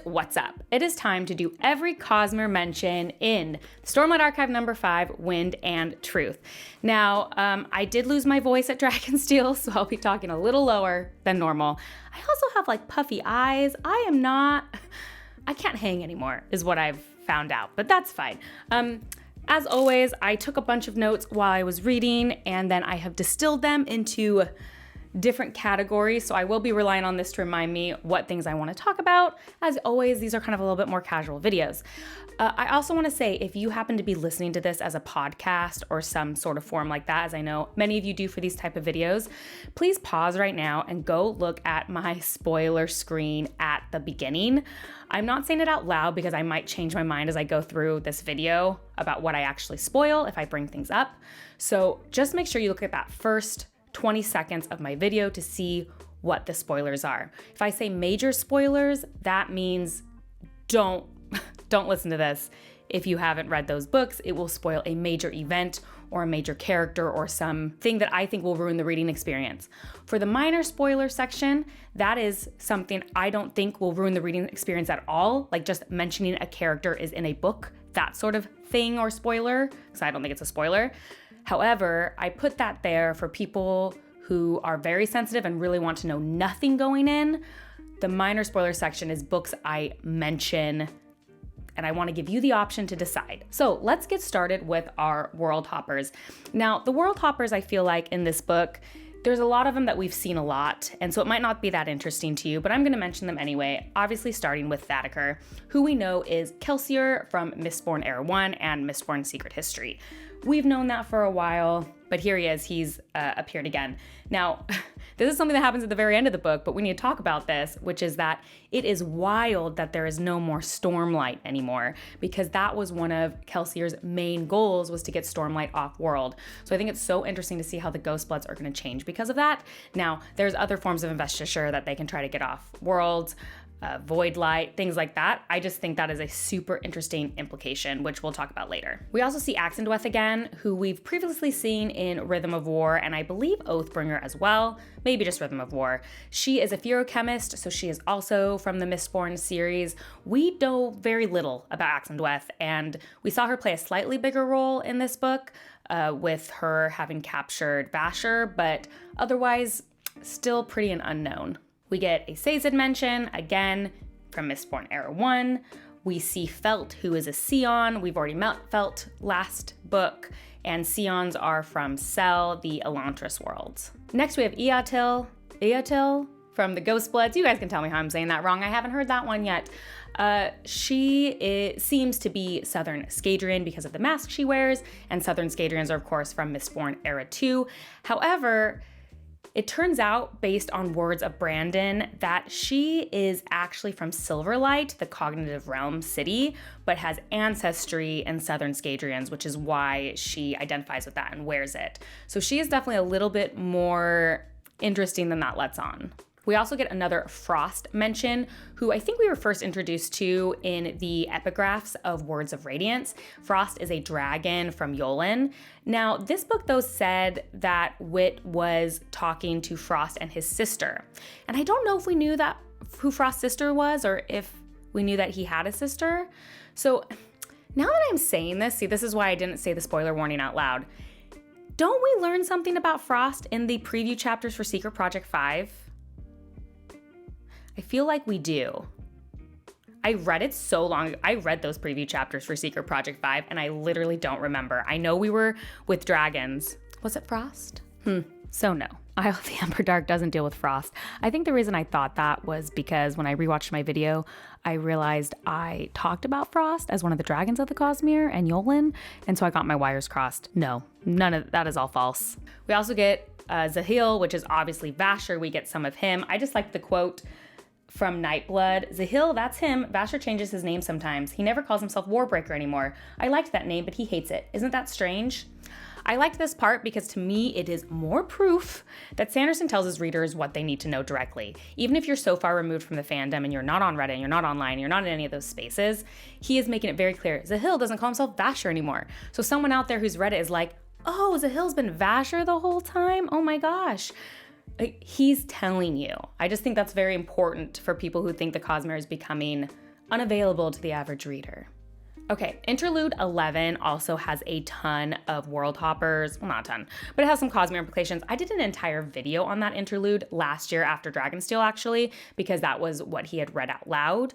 what's up? It is time to do every Cosmere mention in Stormlight Archive number 5, Wind and Truth. Now, I did lose my voice at Dragonsteel, so I'll be talking a little lower than normal. I also have like puffy eyes. I can't hang anymore, is what I've found out, but that's fine. As always, I took a bunch of notes while I was reading, and then I have distilled them into different categories, so I will be relying on this to remind me what things I want to talk about. As always, these are kind of a little bit more casual videos. I also want to say, if you happen to be listening to this as a podcast or some sort of form like that, as I know many of you do for these type of videos, please pause right now and go look at my spoiler screen at the beginning. I'm not saying it out loud because I might change my mind as I go through this video about what I actually spoil if I bring things up. So just make sure you look at that first 20 seconds of my video to see what the spoilers are. If I say major spoilers, that means don't listen to this. If you haven't read those books, it will spoil a major event or a major character or something that I think will ruin the reading experience. For the minor spoiler section, that is something I don't think will ruin the reading experience at all, like just mentioning a character is in a book, that sort of thing or spoiler, because I don't think it's a spoiler. However, I put that there for people who are very sensitive and really want to know nothing going in. The minor spoiler section is books I mention, and I want to give you the option to decide. So let's get started with our Worldhoppers. Now, the Worldhoppers, I feel like in this book, there's a lot of them that we've seen a lot, and so it might not be that interesting to you, but I'm going to mention them anyway, obviously starting with Thaddeker, who we know is Kelsier from Mistborn Era 1 and Mistborn Secret History. We've known that for a while, but here he is, he's appeared again. Now, this is something that happens at the very end of the book, but we need to talk about this, which is that it is wild that there is no more Stormlight anymore, because that was one of Kelsier's main goals, was to get Stormlight off world. So I think it's so interesting to see how the Ghostbloods are going to change because of that. Now, there's other forms of investiture that they can try to get off world, void light, things like that. I just think that is a super interesting implication, which we'll talk about later. We also see Axandweth again, who we've previously seen in Rhythm of War, and I believe Oathbringer as well, maybe just Rhythm of War. She is a ferochemist, so she is also from the Mistborn series. We know very little about Axandweth, and we saw her play a slightly bigger role in this book, with her having captured Vasher, but otherwise still pretty an unknown. We get a Sazed mention, again, from Mistborn Era 1. We see Felt, who is a Scion. We've already met Felt last book, and Scions are from Sel, the Elantris worlds. Next, we have Eotil from the Ghostbloods. You guys can tell me how I'm saying that wrong. I haven't heard that one yet. She seems to be Southern Scadrian because of the mask she wears, and Southern Scadrians are, of course, from Mistborn Era 2. However, it turns out, based on words of Brandon, that she is actually from Silverlight, the Cognitive Realm city, but has ancestry in Southern Scadrians, which is why she identifies with that and wears it. So she is definitely a little bit more interesting than that lets on. We also get another Frost mention, who I think we were first introduced to in the epigraphs of Words of Radiance. Frost is a dragon from Yolen. Now, this book, though, said that Wit was talking to Frost and his sister. And I don't know if we knew that who Frost's sister was, or if we knew that he had a sister. So now that I'm saying this, see, this is why I didn't say the spoiler warning out loud. Don't we learn something about Frost in the preview chapters for Secret Project 5? I feel like we do. I read it so long. I read those preview chapters for Secret Project 5, and I literally don't remember. I know we were with dragons. Was it Frost? So no. Eye of the Emberdark doesn't deal with Frost. I think the reason I thought that was because when I rewatched my video, I realized I talked about Frost as one of the dragons of the Cosmere and Yolen, and so I got my wires crossed. No, none of that is all false. We also get Zahil, which is obviously Vasher. We get some of him. I just like the quote from Nightblood. Zahil, that's him. Vasher changes his name sometimes. He never calls himself Warbreaker anymore. I liked that name, but he hates it. Isn't that strange? I liked this part because to me, it is more proof that Sanderson tells his readers what they need to know directly. Even if you're so far removed from the fandom and you're not on Reddit, you're not online, you're not in any of those spaces, he is making it very clear. Zahil doesn't call himself Vasher anymore. So someone out there who's read it is like, oh, Zahil's been Vasher the whole time? Oh my gosh. He's telling you. I just think that's very important for people who think the Cosmere is becoming unavailable to the average reader. Okay, Interlude 11 also has a ton of Worldhoppers. Well, not a ton, but it has some Cosmere implications. I did an entire video on that interlude last year after Dragonsteel, actually, because that was what he had read out loud.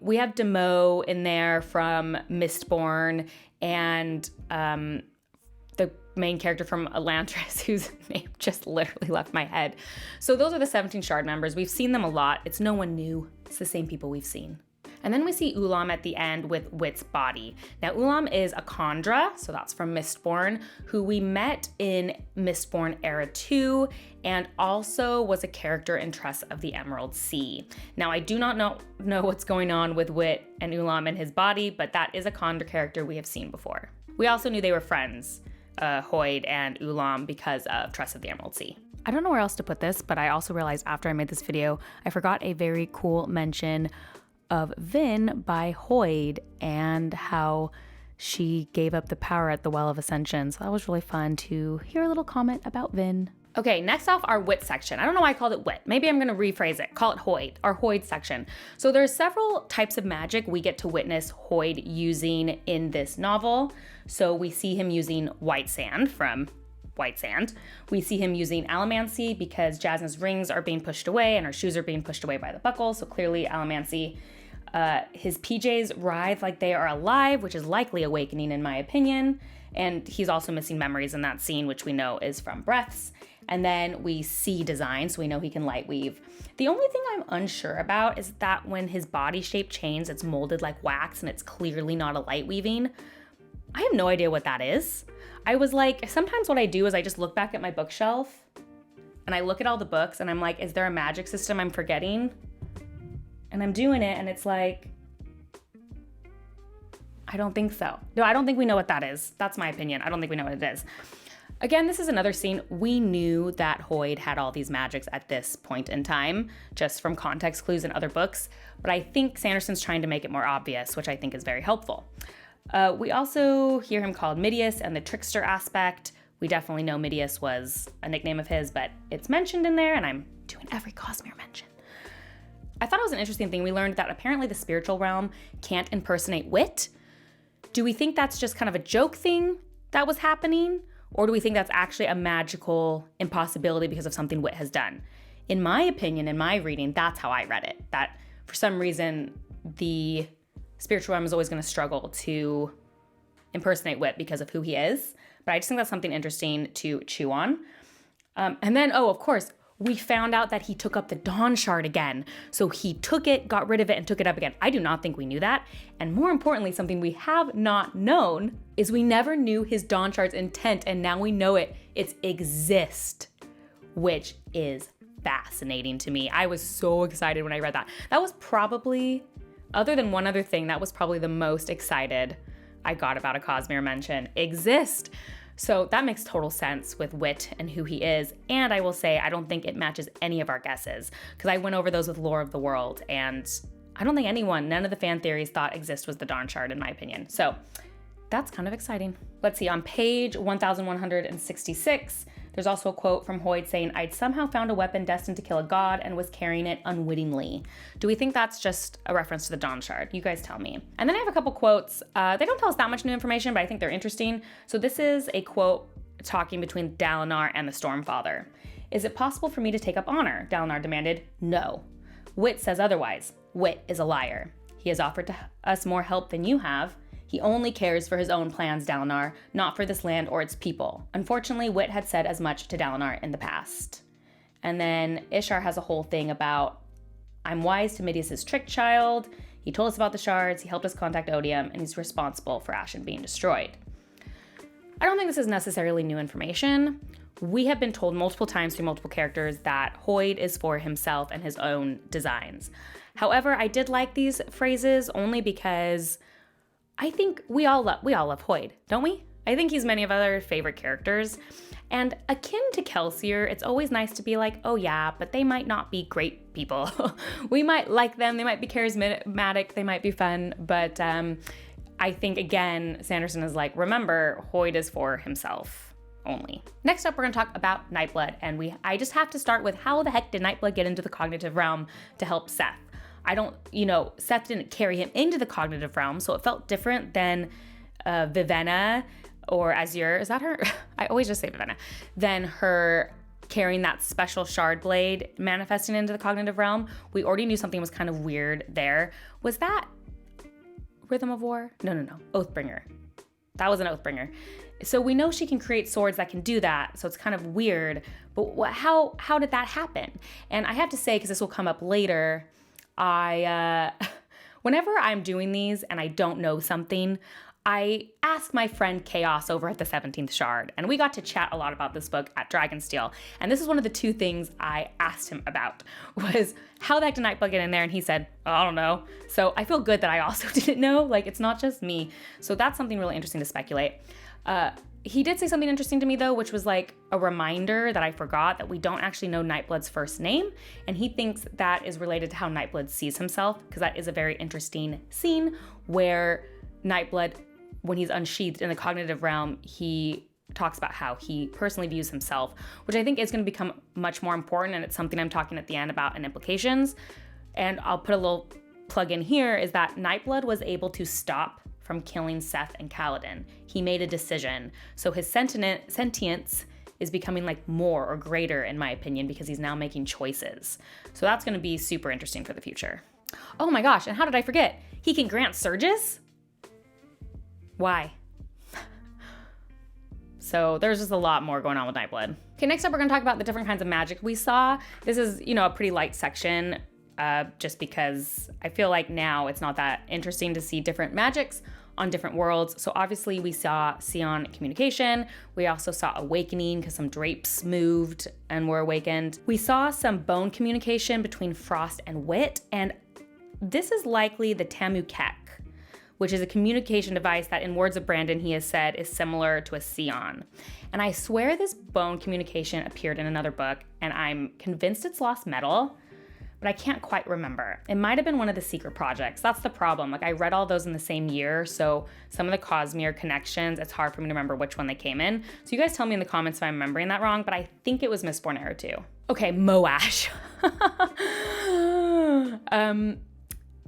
We have Demo in there from Mistborn, and the main character from Elantris, whose name just literally left my head. So those are the 17 Shard members. We've seen them a lot. It's no one new. It's the same people we've seen. And then we see Ulam at the end with Wit's body. Now, Ulam is a Khandra, so that's from Mistborn, who we met in Mistborn Era 2, and also was a character in Tress of the Emerald Sea. Now, I do not know what's going on with Wit and Ulam and his body, but that is a Khandra character we have seen before. We also knew they were friends, Hoid and Ulam, because of Tress of the Emerald Sea. I don't know where else to put this, but I also realized after I made this video, I forgot a very cool mention of Vin by Hoid and how she gave up the power at the Well of Ascension. So that was really fun to hear a little comment about Vin. Okay, next off, our Wit section. I don't know why I called it Wit. Maybe I'm gonna rephrase it, call it Hoid, our Hoid section. So there's several types of magic we get to witness Hoid using in this novel. So we see him using white sand from White Sand. We see him using allomancy because Jasna's rings are being pushed away and her shoes are being pushed away by the buckle. So clearly allomancy. His PJs writhe like they are alive, which is likely awakening in my opinion. And he's also missing memories in that scene, which we know is from breaths. And then we see design, so we know he can light weave. The only thing I'm unsure about is that when his body shape changes, it's molded like wax and it's clearly not a light weaving. I have no idea what that is. I was like, sometimes what I do is I just look back at my bookshelf and I look at all the books and I'm like, is there a magic system I'm forgetting? And I'm doing it and it's like, I don't think so. No, I don't think we know what that is. That's my opinion. I don't think we know what it is. Again, this is another scene. We knew that Hoid had all these magics at this point in time, just from context clues in other books, but I think Sanderson's trying to make it more obvious, which I think is very helpful. We also hear him called Midius and the trickster aspect. We definitely know Midius was a nickname of his, but it's mentioned in there, and I'm doing every Cosmere mention. I thought it was an interesting thing. We learned that apparently the spiritual realm can't impersonate Wit. Do we think that's just kind of a joke thing that was happening? Or do we think that's actually a magical impossibility because of something Wit has done? In my opinion, in my reading, that's how I read it. That for some reason, the spiritual realm is always going to struggle to impersonate Wit because of who he is. But I just think that's something interesting to chew on. And then, of course, we found out that he took up the Dawn Shard again. So he took it, got rid of it, and took it up again. I do not think we knew that. And more importantly, something we have not known is we never knew his Dawn Shard's intent, and now we know it. It's exist, which is fascinating to me. I was so excited when I read that. That was probably, other than one other thing, that was probably the most excited I got about a Cosmere mention. Exist. So that makes total sense with Wit and who he is. And I will say, I don't think it matches any of our guesses because I went over those with Lore of the World and I don't think none of the fan theories thought Exist was the Dawn Shard in my opinion. So that's kind of exciting. Let's see, on page 1166, there's also a quote from Hoid saying, "I'd somehow found a weapon destined to kill a god and was carrying it unwittingly." Do we think that's just a reference to the Dawn Shard? You guys tell me. And then I have a couple quotes. They don't tell us that much new information, but I think they're interesting. So this is a quote talking between Dalinar and the Stormfather. "Is it possible for me to take up honor?" Dalinar demanded. "No." Wit says otherwise. Wit is a liar. "He has offered to us more help than you have. He only cares for his own plans, Dalinar, not for this land or its people." Unfortunately, Wit had said as much to Dalinar in the past. And then Ishar has a whole thing about, "I'm wise to Midius' trick child. He told us about the shards, he helped us contact Odium, and he's responsible for Ashen being destroyed." I don't think this is necessarily new information. We have been told multiple times through multiple characters that Hoid is for himself and his own designs. However, I did like these phrases only because I think we all love Hoid, don't we? I think he's many of our favorite characters. And akin to Kelsier, it's always nice to be like, oh yeah, but they might not be great people. We might like them, they might be charismatic, they might be fun, but I think, again, Sanderson is like, remember, Hoid is for himself only. Next up, we're gonna talk about Nightblood, and I just have to start with how the heck did Nightblood get into the cognitive realm to help Seth? Seth didn't carry him into the cognitive realm, so it felt different than Vivenna or Azure. Is that her? I always just say Vivenna. Than her carrying that special shard blade manifesting into the cognitive realm. We already knew something was kind of weird there. Was that Rhythm of War? No. Oathbringer. That was an Oathbringer. So we know she can create swords that can do that, so it's kind of weird. But how did that happen? And I have to say, because this will come up later, whenever I'm doing these and I don't know something, I asked my friend Chaos over at the 17th Shard, and we got to chat a lot about this book at Dragonsteel. And this is one of the two things I asked him about, was how the heck did Nightblood get in there? And he said, I don't know. So I feel good that I also didn't know. Like, it's not just me. So that's something really interesting to speculate. He did say something interesting to me, though, which was like a reminder that I forgot, that we don't actually know Nightblood's first name. And he thinks that is related to how Nightblood sees himself, because that is a very interesting scene where Nightblood, when he's unsheathed in the cognitive realm, he talks about how he personally views himself, which I think is going to become much more important. And it's something I'm talking at the end about in implications. And I'll put a little plug in here, is that Nightblood was able to stop from killing Seth and Kaladin. He made a decision. So his sentience is becoming like more or greater, in my opinion, because he's now making choices. So that's going to be super interesting for the future. Oh my gosh, and how did I forget? He can grant surges? Why? So there's just a lot more going on with Nightblood. Okay, next up we're gonna talk about the different kinds of magic we saw. This is, a pretty light section, just because I feel like now it's not that interesting to see different magics on different worlds. So obviously we saw Sion communication. We also saw awakening because some drapes moved and were awakened. We saw some bone communication between Frost and Wit, and this is likely the Tamukek, which is a communication device that, in words of Brandon, he has said is similar to a Sion. And I swear this bone communication appeared in another book, and I'm convinced it's Lost Metal, but I can't quite remember. It might have been one of the secret projects. That's the problem. Like, I read all those in the same year, so some of the Cosmere connections, it's hard for me to remember which one they came in. So you guys tell me in the comments if I'm remembering that wrong, but I think it was Mistborn Arrow 2. Okay, Moash.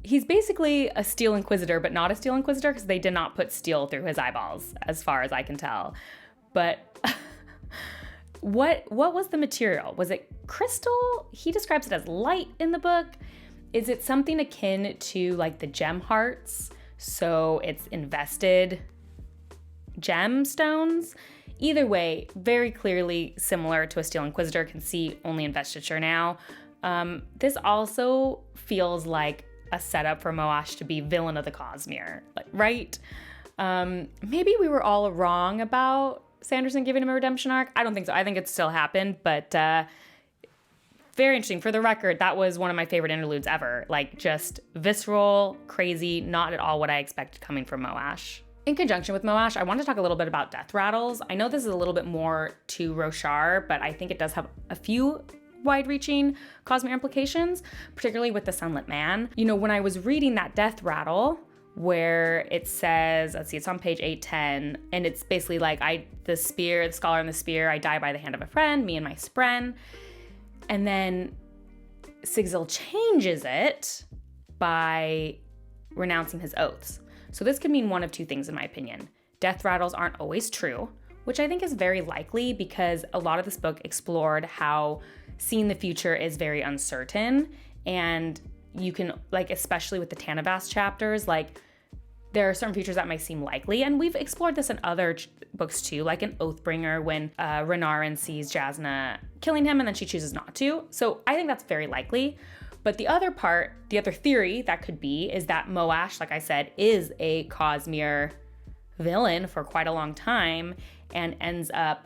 He's basically a Steel Inquisitor, but not a Steel Inquisitor, because they did not put steel through his eyeballs, as far as I can tell. But what was the material? Was it crystal? He describes it as light in the book. Is it something akin to like the gem hearts? So it's invested gemstones? Either way, very clearly similar to a Steel Inquisitor, can see only investiture now. This also feels like a setup for Moash to be villain of the Cosmere, right? Maybe we were all wrong about Sanderson giving him a redemption arc. I don't think so. I think it still happened, but very interesting. For the record, that was one of my favorite interludes ever. Like, just visceral, crazy, not at all what I expected coming from Moash. In conjunction with Moash, I want to talk a little bit about death rattles. I know this is a little bit more to Roshar, but I think it does have a few wide-reaching Cosmere implications, particularly with the Sunlit Man. When I was reading that death rattle, where it says, let's see, it's on page 810, and it's basically like, the scholar and the spear, I die by the hand of a friend, me and my spren. And then Sigzil changes it by renouncing his oaths. So this could mean one of two things, in my opinion. Death rattles aren't always true, which I think is very likely, because a lot of this book explored how seeing the future is very uncertain, and you can, like, especially with the Tanavast chapters, like, there are certain futures that might seem likely, and we've explored this in other books too, like in Oathbringer, when Renarin sees Jasna killing him and then she chooses not to. So I think that's very likely. But the other theory that could be, is that Moash, like I said, is a Cosmere villain for quite a long time and ends up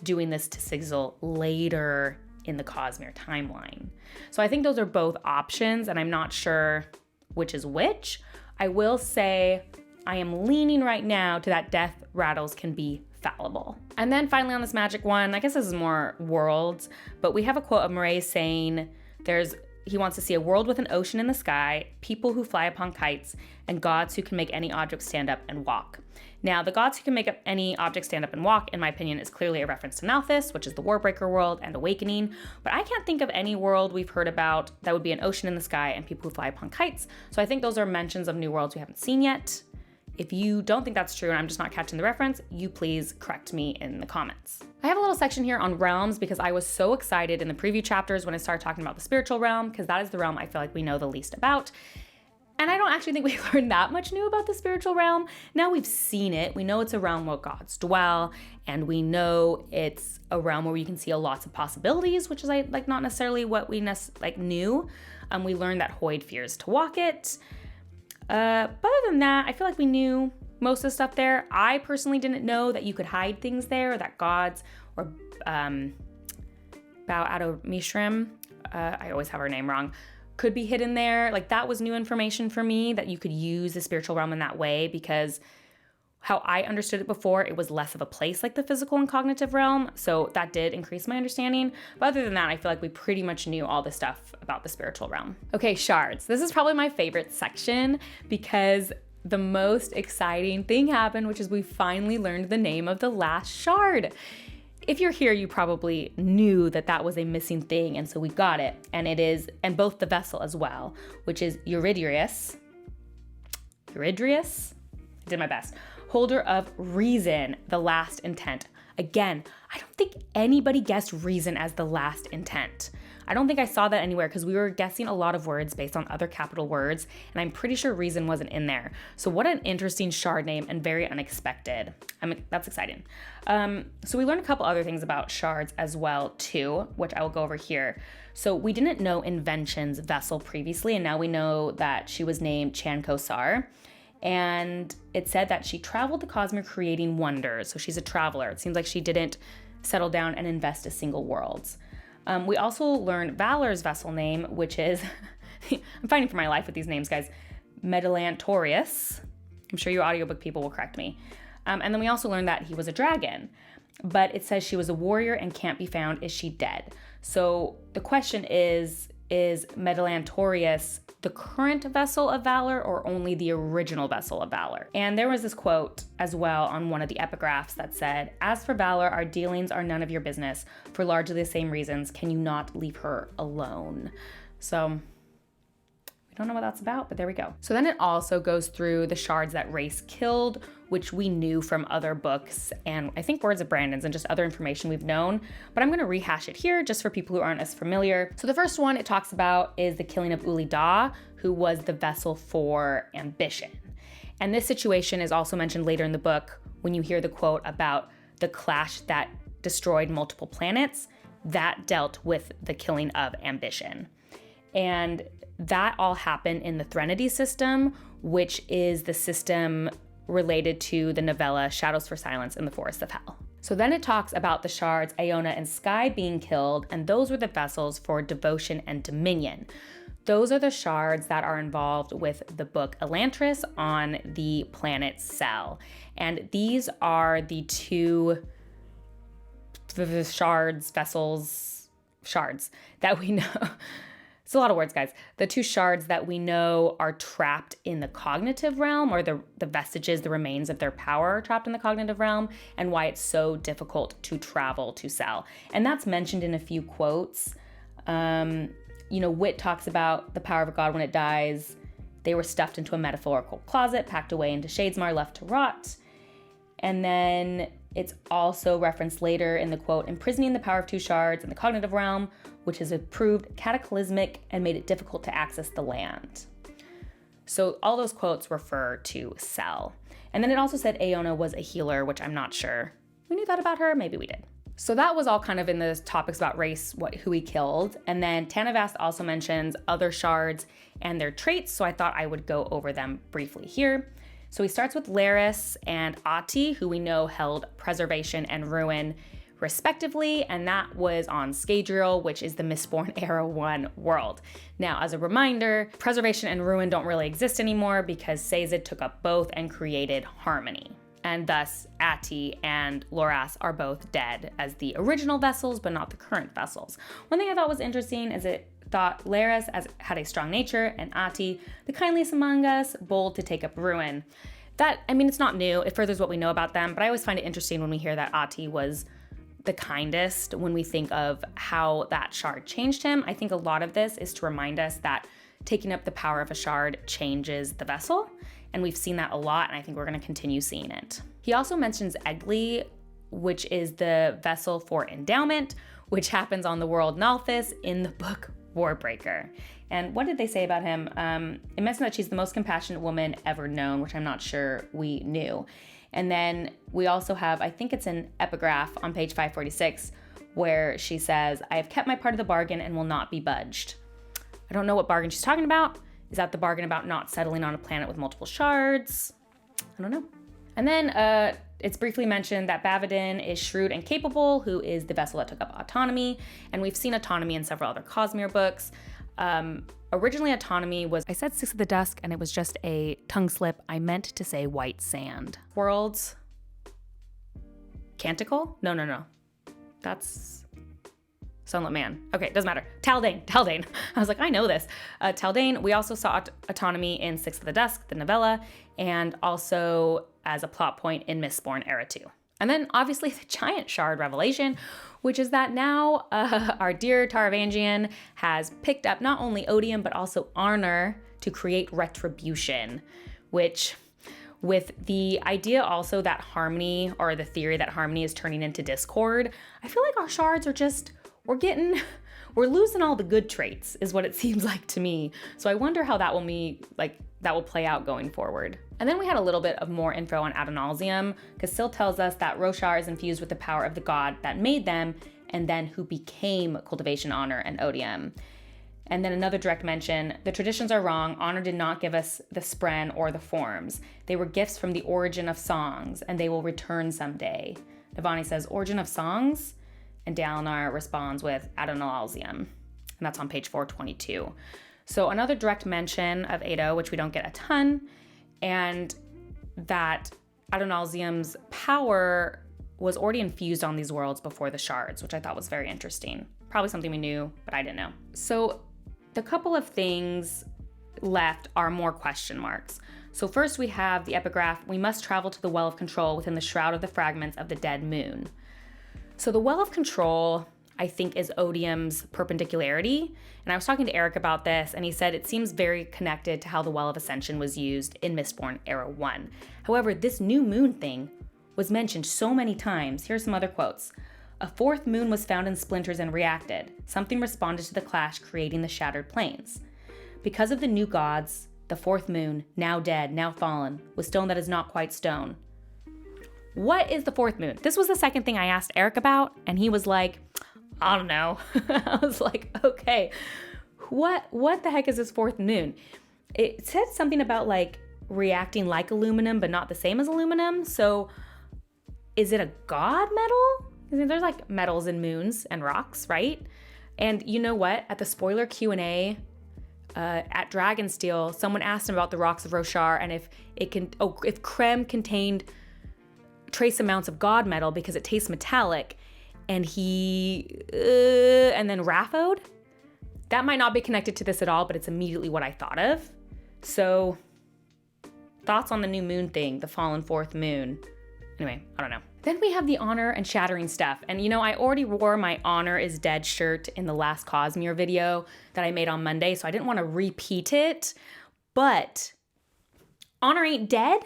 doing this to Sigzil later in the Cosmere timeline. So I think those are both options, and I'm not sure which is which. I will say I am leaning right now to that death rattles can be fallible. And then finally on this magic one, I guess this is more worlds, but we have a quote of Murray saying there's he wants to see a world with an ocean in the sky, people who fly upon kites, and gods who can make any object stand up and walk. Now, the gods who can make any object stand up and walk, in my opinion, is clearly a reference to Malthus, which is the Warbreaker world and Awakening, but I can't think of any world we've heard about that would be an ocean in the sky and people who fly upon kites, so I think those are mentions of new worlds we haven't seen yet. If you don't think that's true and I'm just not catching the reference, you please correct me in the comments. I have a little section here on realms because I was so excited in the preview chapters when I started talking about the spiritual realm, because that is the realm I feel like we know the least about. And I don't actually think we've learned that much new about the spiritual realm. Now we've seen it. We know it's a realm where gods dwell, and we know it's a realm where you can see lots of possibilities, which is like not necessarily what we knew. We learned that Hoid fears to walk it. But other than that, I feel like we knew most of the stuff there. I personally didn't know that you could hide things there, or that gods or Bao Ado Mishrim, I always have her name wrong, could be hidden there. Like, that was new information for me, that you could use the spiritual realm in that way, because how I understood it before, it was less of a place like the physical and cognitive realm. So that did increase my understanding. But other than that, I feel like we pretty much knew all the stuff about the spiritual realm. Okay, shards. This is probably my favorite section because the most exciting thing happened, which is we finally learned the name of the last shard. If you're here, you probably knew that that was a missing thing, and so we got it. And it is, and both the vessel as well, which is Eurydius. I did my best. Holder of reason, the last intent. Again, I don't think anybody guessed reason as the last intent. I don't think I saw that anywhere because we were guessing a lot of words based on other capital words, and I'm pretty sure reason wasn't in there. So what an interesting shard name and very unexpected. That's exciting. So we learned a couple other things about shards as well too, which I will go over here. So we didn't know Invention's vessel previously, and now we know that she was named Chankosar. And it said that she traveled the Cosmere creating wonders. So she's a traveler. It seems like she didn't settle down and invest a single world. We also learned Valor's vessel name, which is, I'm fighting for my life with these names, guys, Medalantorius. I'm sure you audiobook people will correct me. And then we also learned that he was a dragon. But it says she was a warrior and can't be found. Is she dead? So the question is Medalantorius the current vessel of Valor or only the original vessel of Valor? And there was this quote as well on one of the epigraphs that said, "As for Valor, our dealings are none of your business. For largely the same reasons, can you not leave her alone?" So we don't know what that's about, but there we go. So then it also goes through the shards that Race killed, which we knew from other books and I think Words of Brandon's and just other information we've known, but I'm gonna rehash it here just for people who aren't as familiar. So the first one it talks about is the killing of Uli Da, who was the vessel for ambition. And this situation is also mentioned later in the book when you hear the quote about the clash that destroyed multiple planets, that dealt with the killing of ambition. And that all happened in the Threnody system, which is the system related to the novella Shadows for Silence in the Forest of Hell. So then it talks about the shards Iona and Sky being killed, and those were the vessels for devotion and dominion. Those are the shards that are involved with the book Elantris on the planet Cell. And these are the two shards that we know. It's a lot of words, guys. The two shards that we know are trapped in the cognitive realm, or the vestiges, the remains of their power are trapped in the cognitive realm, and why it's so difficult to travel to Cell. And that's mentioned in a few quotes. Wit talks about the power of a god when it dies. They were stuffed into a metaphorical closet, packed away into Shadesmar, left to rot. And then it's also referenced later in the quote, imprisoning the power of two shards in the cognitive realm, which has proved cataclysmic and made it difficult to access the land. So all those quotes refer to Cell. And then it also said Aona was a healer, which I'm not sure. We knew that about her, maybe we did. So that was all kind of in the topics about Race, who he killed. And then Tanavast also mentions other shards and their traits, so I thought I would go over them briefly here. So he starts with Laris and Ati, who we know held preservation and ruin respectively, and that was on Scadrial, which is the Mistborn Era 1 world. Now, as a reminder, preservation and ruin don't really exist anymore because Sazed took up both and created harmony. And thus, Ati and Loras are both dead as the original vessels, but not the current vessels. One thing I thought was interesting is thought Laris had a strong nature, and Ati, the kindliest among us, bold to take up ruin. That, I mean, it's not new. It furthers what we know about them, but I always find it interesting when we hear that Ati was the kindest when we think of how that shard changed him. I think a lot of this is to remind us that taking up the power of a shard changes the vessel, and we've seen that a lot, and I think we're going to continue seeing it. He also mentions Egli, which is the vessel for endowment, which happens on the world Nalthis in the book Warbreaker. And what did they say about him? It mentioned that she's the most compassionate woman ever known, which I'm not sure we knew. And then we also have, I think it's an epigraph on page 546, where she says, I have kept my part of the bargain and will not be budged. I don't know what bargain she's talking about. Is that the bargain about not settling on a planet with multiple shards? I don't know. And then it's briefly mentioned that Bavadin is shrewd and capable, who is the vessel that took up autonomy. And we've seen autonomy in several other Cosmere books. Originally, autonomy was, I said Six of the Dusk, and it was just a tongue slip. I meant to say white sand. Worlds. Canticle? No. That's Sunlit Man. Okay, doesn't matter. Taldane. I was like, I know this. Taldane, we also saw autonomy in Six of the Dusk, the novella, and also as a plot point in Mistborn Era 2. And then obviously the giant shard revelation, which is that now our dear Taravangian has picked up not only odium, but also honor to create retribution, which with the idea also that harmony, or the theory that harmony is turning into discord, I feel like our shards are just, we're losing all the good traits is what it seems like to me. So I wonder how that will play out going forward. And then we had a little bit of more info on Adonalsium, because Syl tells us that Roshar is infused with the power of the god that made them, and then who became cultivation, honor, and odium. And then another direct mention, the traditions are wrong. Honor did not give us the spren or the forms. They were gifts from the origin of songs, and they will return someday. Navani says, origin of songs? And Dalinar responds with Adonalsium. And that's on page 422. So another direct mention of Ado, which we don't get a ton, and that Adonalsium's power was already infused on these worlds before the shards, which I thought was very interesting. Probably something we knew, but I didn't know. So the couple of things left are more question marks. So first we have the epigraph, we must travel to the Well of Control within the shroud of the fragments of the dead moon. So the Well of Control, I think, is odium's perpendicularity. And I was talking to Eric about this, and he said it seems very connected to how the Well of Ascension was used in Mistborn Era 1. However, this new moon thing was mentioned so many times. Here's some other quotes. A fourth moon was found in splinters and reacted. Something responded to the clash, creating the shattered plains. Because of the new gods, the fourth moon, now dead, now fallen, was stone that is not quite stone. What is the fourth moon? This was the second thing I asked Eric about, and he was like, I don't know. I was like, okay, what the heck is this fourth moon? It said something about like reacting like aluminum, but not the same as aluminum. So is it a god metal? Because there's like metals and moons and rocks, right? And you know what? At the spoiler Q&A at Dragonsteel, someone asked him about the rocks of Roshar and if Krem contained trace amounts of god metal because it tastes metallic, and and then Raphode? That might not be connected to this at all, but it's immediately what I thought of. So, thoughts on the new moon thing, the fallen fourth moon. Anyway, I don't know. Then we have the honor and shattering stuff. And you know, I already wore my honor is dead shirt in the last Cosmere video that I made on Monday, so I didn't want to repeat it, but honor ain't dead.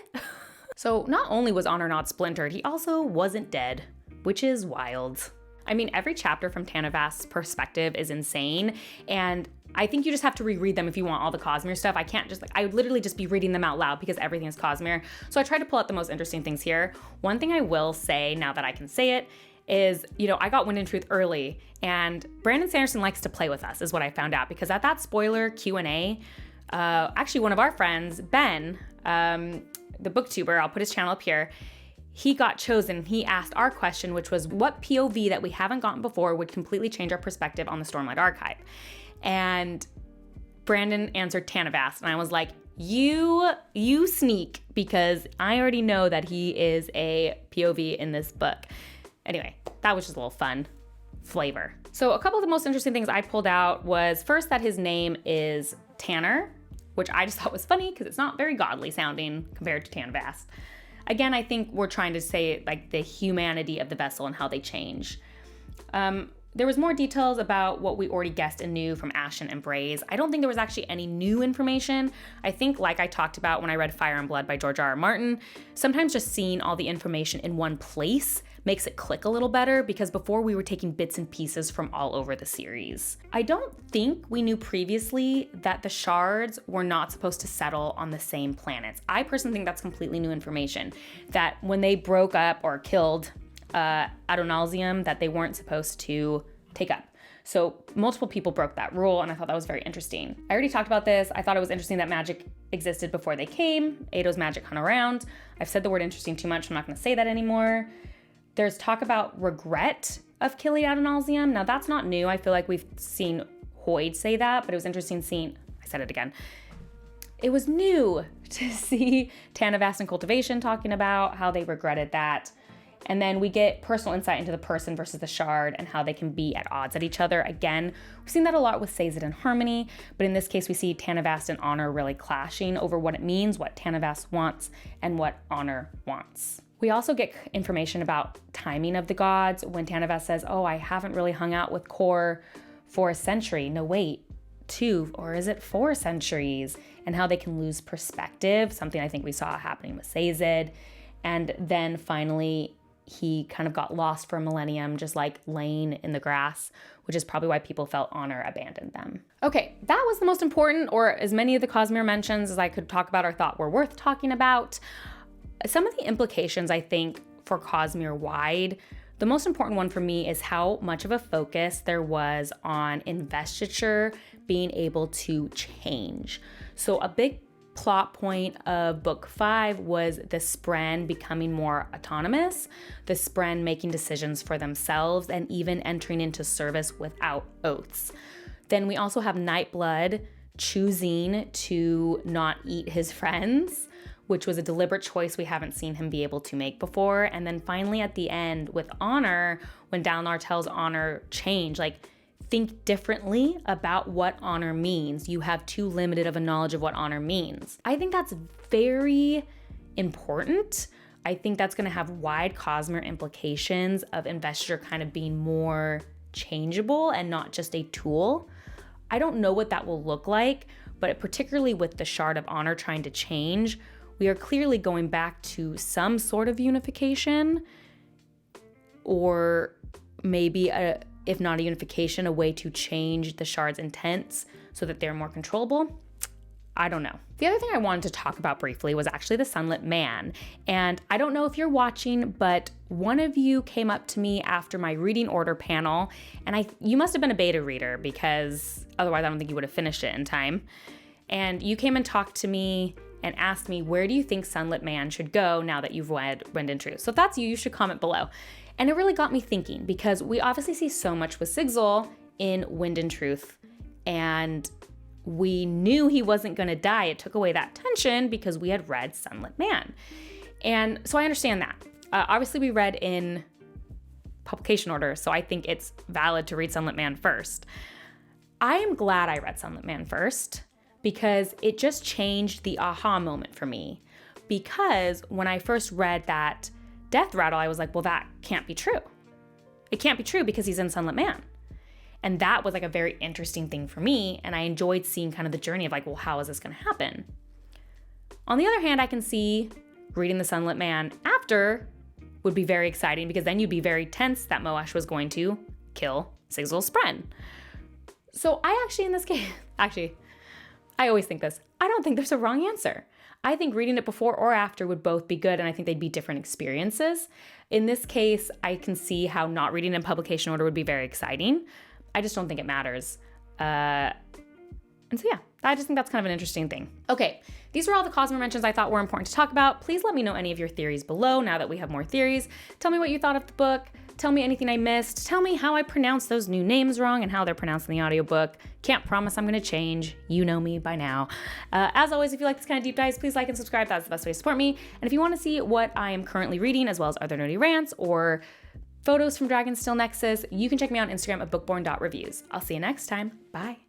So not only was honor not splintered, he also wasn't dead, which is wild. I mean, every chapter from Tanavast's perspective is insane, and I think you just have to reread them if you want all the Cosmere stuff. I can't just I would literally just be reading them out loud because everything is Cosmere. So I tried to pull out the most interesting things here. One thing I will say, now that I can say it, is, I got Wind and Truth early, and Brandon Sanderson likes to play with us, is what I found out, because at that spoiler Q&A, actually one of our friends, Ben, the booktuber, I'll put his channel up here, he got chosen. He asked our question, which was what POV that we haven't gotten before would completely change our perspective on the Stormlight Archive. And Brandon answered Tanavast, and I was like, you sneak, because I already know that he is a POV in this book. Anyway, that was just a little fun flavor. So a couple of the most interesting things I pulled out was first that his name is Tanner, which I just thought was funny because it's not very godly sounding compared to Tanavast. Again, I think we're trying to say like the humanity of the vessel and how they change. There was more details about what we already guessed and knew from Ashen and Braze. I don't think there was actually any new information. I think, like I talked about when I read Fire and Blood by George R.R. Martin, sometimes just seeing all the information in one place makes it click a little better, because before we were taking bits and pieces from all over the series. I don't think we knew previously that the Shards were not supposed to settle on the same planets. I personally think that's completely new information, that when they broke up or killed Adonalsium, that they weren't supposed to take up. So multiple people broke that rule, and I thought that was very interesting. I already talked about this. I thought it was interesting that magic existed before they came. Ado's magic hung around. I've said the word interesting too much. I'm not going to say that anymore. There's talk about regret of killing Adonalsium. Now that's not new. I feel like we've seen Hoid say that, but it was interesting seeing, I said it again. It was new to see Tanavast and Cultivation talking about how they regretted that. And then we get personal insight into the person versus the shard and how they can be at odds at each other. Again, we've seen that a lot with Sazed and Harmony, but in this case, we see Tanavast and Honor really clashing over what it means, what Tanavast wants, and what Honor wants. We also get information about timing of the gods when Tanavast says, oh, I haven't really hung out with Kor for a century. No, wait, 2, or is it 4 centuries? And how they can lose perspective, something I think we saw happening with Sazed. And then finally, he kind of got lost for a millennium, just like laying in the grass, which is probably why people felt Honor abandoned them. Okay, that was the most important, or as many of the Cosmere mentions as I could talk about or thought were worth talking about. Some of the implications, I think, for Cosmere wide, the most important one for me is how much of a focus there was on investiture being able to change. So a big plot point of book 5 was the Spren becoming more autonomous, the Spren making decisions for themselves and even entering into service without oaths. Then we also have Nightblood choosing to not eat his friends, which was a deliberate choice we haven't seen him be able to make before. And then finally at the end with Honor, when Dalinar tells Honor change, like think differently about what honor means. You have too limited of a knowledge of what honor means. I think that's very important. I think that's gonna have wide Cosmere implications of investiture kind of being more changeable and not just a tool. I don't know what that will look like, but particularly with the Shard of Honor trying to change, we are clearly going back to some sort of unification, or maybe if not a unification, a way to change the Shard's intents so that they're more controllable. I don't know. The other thing I wanted to talk about briefly was actually the Sunlit Man. And I don't know if you're watching, but one of you came up to me after my reading order panel, and you must have been a beta reader, because otherwise I don't think you would have finished it in time. And you came and talked to me and asked me, where do you think Sunlit Man should go now that you've read Wind and Truth? So if that's you should comment below. And it really got me thinking, because we obviously see so much with Sigil in Wind and Truth, and we knew he wasn't gonna die. It took away that tension because we had read Sunlit Man. And so I understand that. Obviously we read in publication order, so I think it's valid to read Sunlit Man first. I am glad I read Sunlit Man first, because it just changed the aha moment for me. Because when I first read that death rattle, I was like, well, that can't be true. It can't be true because he's in Sunlit Man. And that was like a very interesting thing for me. And I enjoyed seeing kind of the journey of like, well, how is this going to happen? On the other hand, I can see reading the Sunlit Man after would be very exciting, because then you'd be very tense that Moash was going to kill Sigil Spren. So I actually, in this case, I always think this. I don't think there's a wrong answer. I think reading it before or after would both be good, and I think they'd be different experiences. In this case, I can see how not reading in publication order would be very exciting. I just don't think it matters. And so yeah, I just think that's kind of an interesting thing. Okay, these were all the Cosmere mentions I thought were important to talk about. Please let me know any of your theories below now that we have more theories. Tell me what you thought of the book. Tell me anything I missed. Tell me how I pronounced those new names wrong and how they're pronounced in the audiobook. Can't promise I'm gonna change. You know me by now. As always, if you like this kind of deep dives, please like and subscribe. That's the best way to support me. And if you wanna see what I am currently reading, as well as other nerdy rants or photos from Dragonsteel Nexus, you can check me out on Instagram at bookborn.reviews. I'll see you next time. Bye.